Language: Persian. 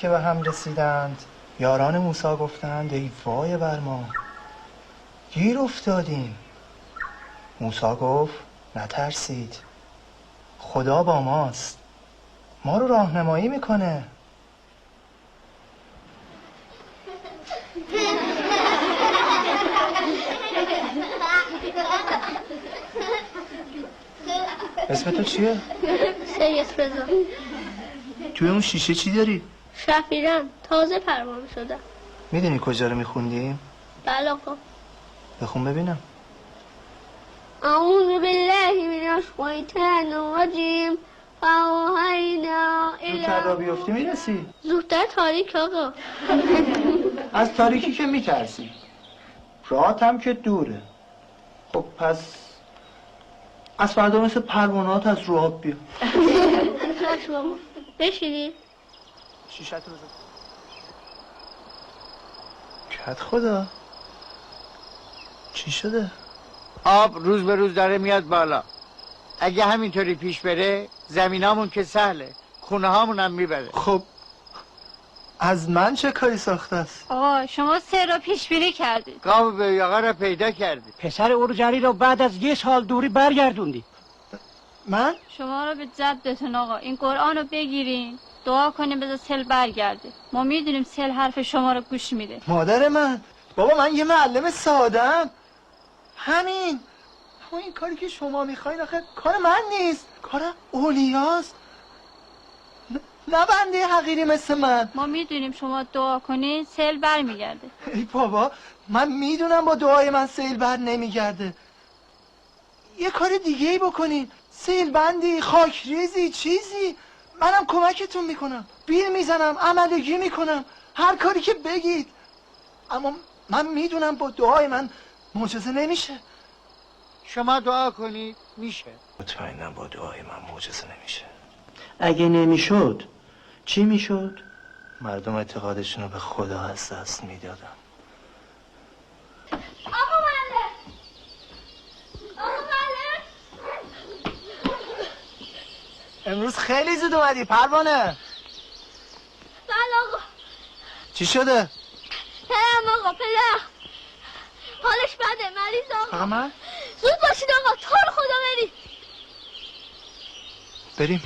که به هم رسیدند یاران موسی گفتند ای وای بر ما، گیر افتادیم. موسی گفت نترسید، خدا با ماست، ما رو راهنمایی میکنه. اسم تو چیه؟ سید رضا. توی اون شیشه چی داری؟ شفیرم، تازه پروانه شدم. میدونی کجا رو میخوندیم؟ بله آقا. بخون ببینم. اعوذ بالله من الشیطان الرجیم فاوحینا الی. زودتر را بیفتی میرسی؟ زودتر تاریک آقا. از تاریکی که میترسی، راحت هم که دوره. خب پس از فردا مثل پروانات از رو آب بیا. بشینید. شیشتو بزن. کت خدا چی شده؟ آب روز به روز داره میاد بالا. اگه همینطوری پیش بره زمینامون که سهله، خونه هامون هم میبره. خب از من چه کاری ساخته است؟ آقا شما 3 را پیش بینی کردید. گاو به یاغا را پیدا کردی. پسر اورجری رو بعد از 1 سال دوری برگردوندی. من؟ شما رو به جدتون آقا این قرآن رو بگیرین دعا کنیم بذار سل برگرده. ما میدونیم سل حرف شما رو گوش میده. مادر من، بابا من یه معلم ساده‌ام. همین. اما این کاری که شما میخواین آخه کار من نیست، کار اولیاست، نه بنده حقیری مثل من. ما میدونیم شما دعا کنین سل برمیگرده. ای بابا من میدونم با دعای من سیل بر نمیگرده. یه کار دیگه ای بکنین، سیل بندی، خاکریزی، چیزی. منم کمکتون میکنم، بیل میزنم، عملگی میکنم، هر کاری که بگید. اما من میدونم با دعای من معجزه نمیشه. شما دعا کنید میشه. مطمئنم با دعای من معجزه نمیشه. اگه نمیشد چی میشد؟ مردم اعتقادشون رو به خدا از دست میدادم. آقا معلم، آقا معلم. امروز خیلی زود اومدی پروانه. بله آقا. چی شده؟ پدرم آقا، پدرم حالش بده، مریض آقا. من؟ زود باشید آقا، تو رو خدا برید. بریم.